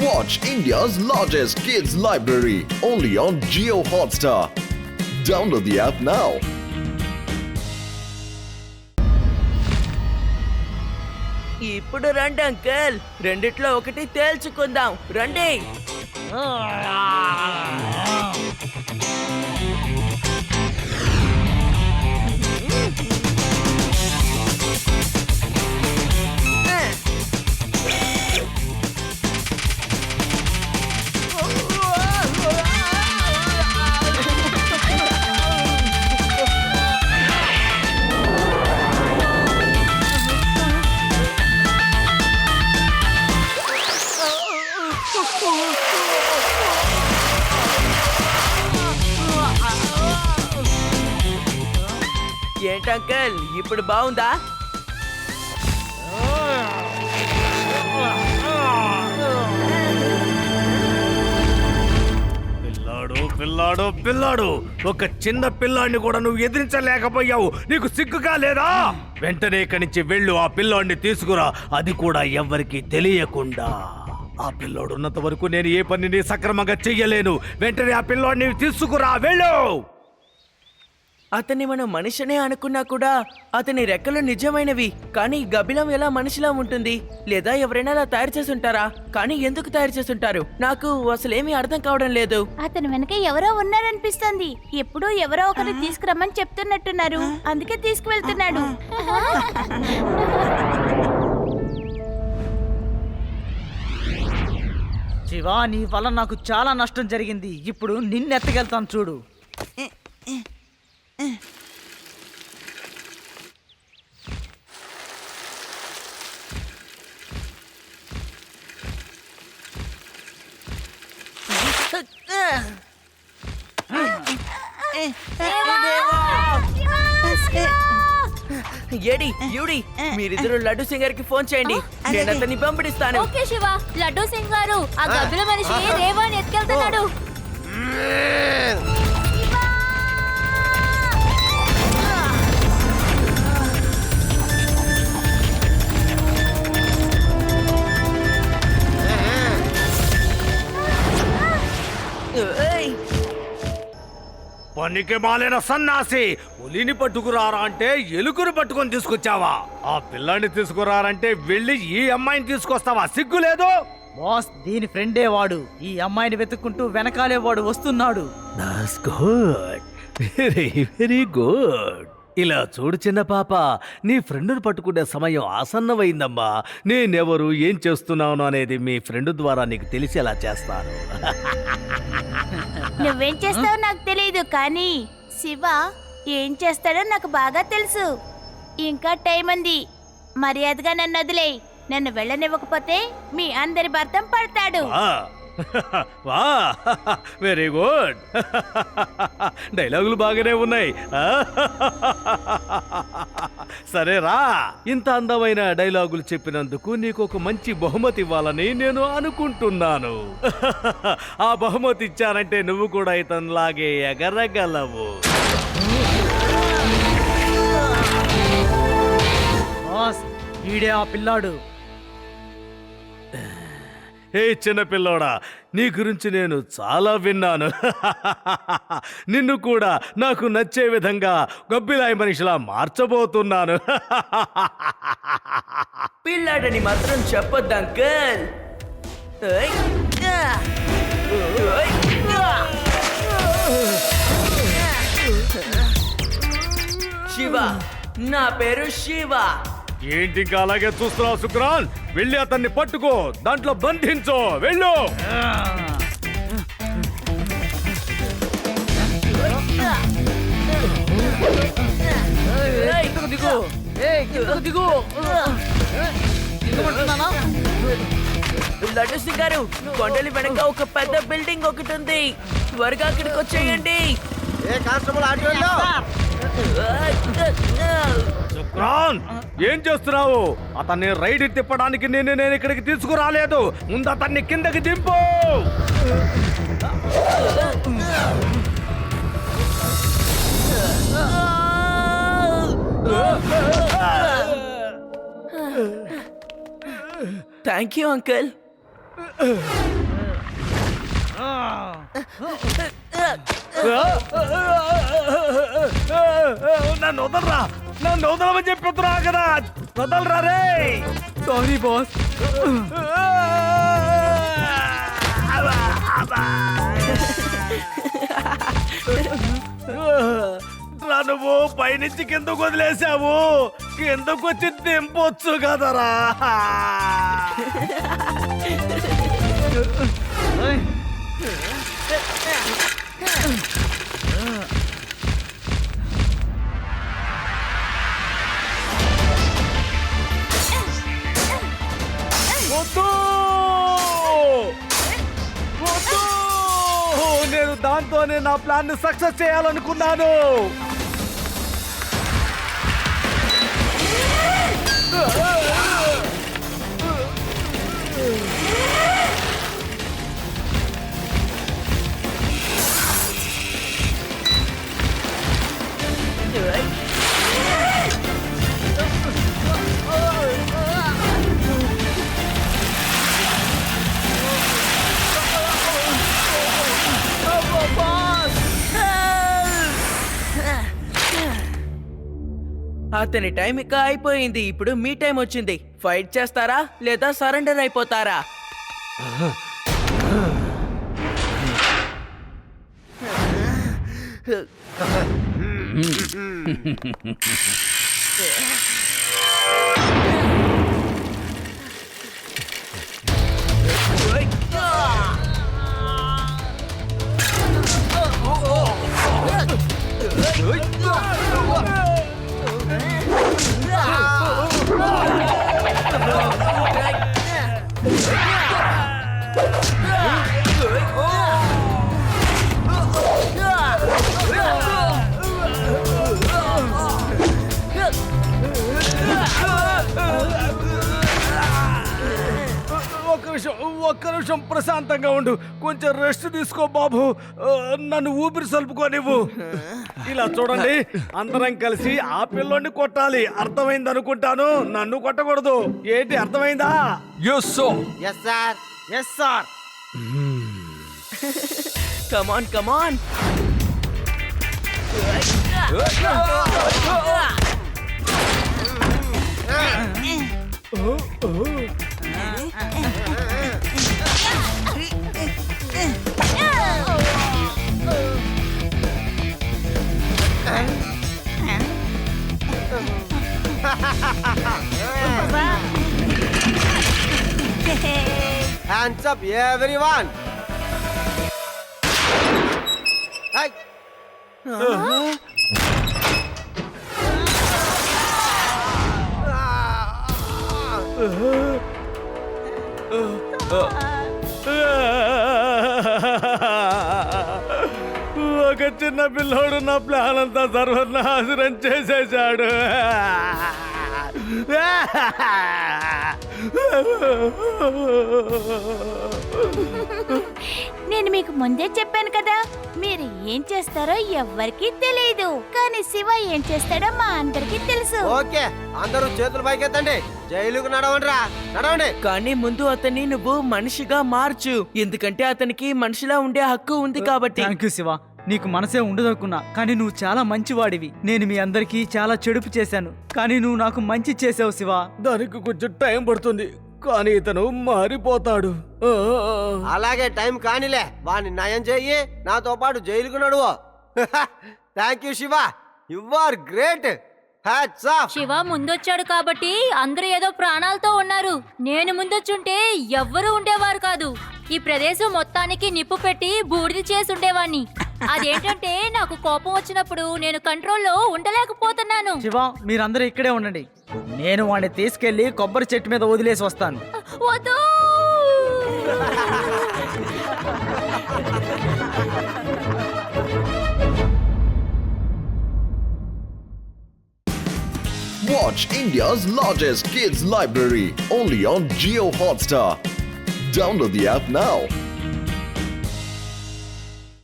Watch India's largest kids library only on Jio Hotstar. Download the app now. ఇప్పుడు రండి uncle, రెండిట్లో ఒకటి తేల్చుకుందాం. రండి. ఏంటంకల్, ఇప్పుడు బాగుందా? పిల్లాడు ఒక చిన్న పిల్లాడిని కూడా నువ్వు ఎదిరించలేకపోయావు. నీకు సిగ్గుగా లేదా? వెంటనే ఇక్కడి నుంచి వెళ్ళు, ఆ పిల్లాడిని తీసుకురా, అది కూడా ఎవ్వరికి తెలియకుండా. ఆ పిల్లోడు ఉన్నంత వరకు నేను ఏ పనిని సక్రమంగా చెయ్యలేను. వెంటనే ఆ పిల్లాడిని తీసుకురా, వెళ్ళు. అతన్ని మనం మనిషినే అనుకున్నా కూడా అతని రెక్కలు నిజమైనవి. కానీ గబ్బిలం ఎలా మనిషిలా ఉంటుంది? లేదా ఎవరైనా అలా తయారు చేసి ఉంటారా? కానీ ఎందుకు తయారు చేసి ఉంటారు? నాకు అసలేమీ అర్థం కావడం లేదు. అతని వెనక ఎవరో ఉన్నారనిపిస్తుంది. ఎప్పుడూ ఎవరో ఒకరు తీసుకురమ్మని చెప్తున్నట్టున్నారు, అందుకే తీసుకువెళ్తున్నాడు. శివా, నీ వల్ల నాకు చాలా నష్టం జరిగింది. ఇప్పుడు నిన్నెత్తగెళ్తాను చూడు. ఏడి యూడి, మీరిద్దరు లడ్డు సింగర్ కి ఫోన్ చేయండి, నేను అతన్ని పంపిస్తాను. ఓకే శివ. లడ్డూ సింగ్ గారు, ఆ గబ్బిల మనిషి రేవాని ఎత్తుకెళ్తున్నాడు. పనికి మాలిన సన్నాసి, పులిని పట్టుకురారా అంటే ఎలుకను పట్టుకొని తీసుకొచ్చావా? ఆ పిల్లాన్ని తీసుకురారంటే వెళ్ళి ఈ అమ్మాయిని తీసుకొస్తావా? సిగ్గు లేదు? బాస్, దీని ఫ్రెండే వాడు. ఈ అమ్మాయిని వెతుక్కుంటూ వెనకాలే వాడు వస్తున్నాడు. That's good, very very good. ఇలా చూడు చిన్న పాప, నీ ఫ్రెండ్ను పట్టుకునే సమయం ఆసన్నమైందమ్మా. నేనెవరు, ఏం చేస్తున్నాను అనేది మీ ఫ్రెండ్ ద్వారా నీకు తెలిసేలా చేస్తాను. నువ్వేం చేస్తావో నాకు తెలియదు, కానీ శివ ఏం చేస్తాడో నాకు బాగా తెలుసు. ఇంకా టైం ఉంది, మర్యాదగా నన్ను వదిలేయ్. నన్ను వెళ్ళనివ్వకపోతే మీ అందరి భర్తం పడతాడు. వా, వెరీ గుడ్. డైలాగులు బాగానే ఉన్నాయి. సరేరా, ఇంత అందమైన డైలాగులు చెప్పినందుకు నీకు ఒక మంచి బహుమతి ఇవ్వాలని నేను అనుకుంటున్నాను. ఆ బహుమతి ఇచ్చానంటే నువ్వు కూడా ఇతనిలాగే ఎగరగలవు. బాస్, వీడే ఆ పిల్లాడు. ఏ చిన్న పిల్లోడా, నీ గురించి నేను చాలా విన్నాను. నిన్ను కూడా నాకు నచ్చే విధంగా గబ్బిలాయి మనిషిలా మార్చబోతున్నాను. పిల్లాడని మాత్రం చెప్పొద్దు అంకల్. శివ, నా పేరు శివ. ఏంటి ఇంకా అలాగే చూస్తున్నావు సుక్రాన్? వెళ్ళి అతన్ని పట్టుకో, దాంట్లో బంధించో, వెళ్ళు. లడ్డు సింగ్ గారు, కొండలి వెనక ఒక పెద్ద బిల్డింగ్ ఒకటి ఉంది, త్వరగా అక్కడికి వచ్చేయండి. సుక్రాన్, ఏం చేస్తున్నావు? అతన్ని రైడ్ తిప్పడానికి నేను ఇక్కడికి తీసుకురాలేదు. ముందు అతన్ని కిందకి దింపు. Thank you uncle. నన్ను వదలరా, నన్ను వదలమని చెప్తున్నా కదా, వదలరా రే. Sorry boss. నువ్వు పైనుంచి కిందకు వదిలేసావు, కిందకు వచ్చి దింపొచ్చు కదరా. వద్దు, వద్దు. నేను దాంతోనే నా ప్లాన్ ని సక్సెస్ చేయాలనుకున్నాను. అతని టైం ఇక అయిపోయింది. ఇప్పుడు మీ టైం వచ్చింది. ఫైట్ చేస్తారా లేదా సరెండర్ అయిపోతారా? ఒక్క నిమిషం ప్రశాంతంగా ఉండు, కొంచెం రెస్ట్ తీసుకో బాబు, నన్ను ఊపిరి సలుపుకోనివ్వు. ఇలా చూడండి, అందరం కలిసి ఆ పిల్లోని కొట్టాలి, అర్థమైంది అనుకుంటాను. నన్ను కొట్టకూడదు, ఏంటి అర్థమైందా? Yes sir. Yes sir. Yes sir. Come on come on. Hands up, everyone. Hey. ఒక చిన్న పిల్లోడు నా ప్లాన్ అంతా సర్వనాశనం చేసేశాడు. నేను మీకు ముందే చెప్పాను కదా, మీరు ఏం చేస్తారో ఎవ్వరికీ తెలియదు, కానీ శివ ఏం చేస్తాడో మా అందరికీ తెలుసు. ఓకే, అందరూ చేతులు పైకెత్తండి, జైలుకు నడవండిరా, నడవండి. కానీ ముందు అతన్ని నువ్వు మనిషిగా మార్చు, ఎందుకంటే అతనికి మనిషిలా ఉండే హక్కు ఉంది కాబట్టి. Thank you Shiva. నీకు మనసే ఉండదనుకున్నా, కానీ నువ్వు చాలా మంచివాడివి. నేను మీ అందరికీ చాలా చెడుపు చేశాను, కానీ నువ్వు నాకు మంచి చేసావు శివ. దానికి కొంచెం టైం పడుతుంది, కానీ ఇతను మారిపోతాడు. అలాగే టైం కానిలే, వాడిని నయం చెయ్యి, నాతో పాటు జైలుకు నడువు. Thank you Shiva, you are great. Hats off. Shiva ముందొచ్చాడు కాబట్టి అందరూ ఏదో ప్రాణాలతో ఉన్నారు. నేను ముందొచ్చుంటే ఎవ్వరూ ఉండేవారు కాదు. ఈ ప్రదేశం మొత్తానికి నిప్పు పెట్టి బూడిద చేసి ఉండేవాణ్ణి. అదేంటంటే నాకు కోపం వచ్చినప్పుడు నేను కంట్రోల్లో ఉండలేకపోతున్నాను. శివ, మీరందరూ ఇక్కడే ఉండండి, నేను వాడిని తీసుకెళ్లి కొబ్బరి చెట్టు మీద వదిలేసి వస్తాను. వద్దు. Watch India's largest kids library only on Jio Hotstar. Download the app now.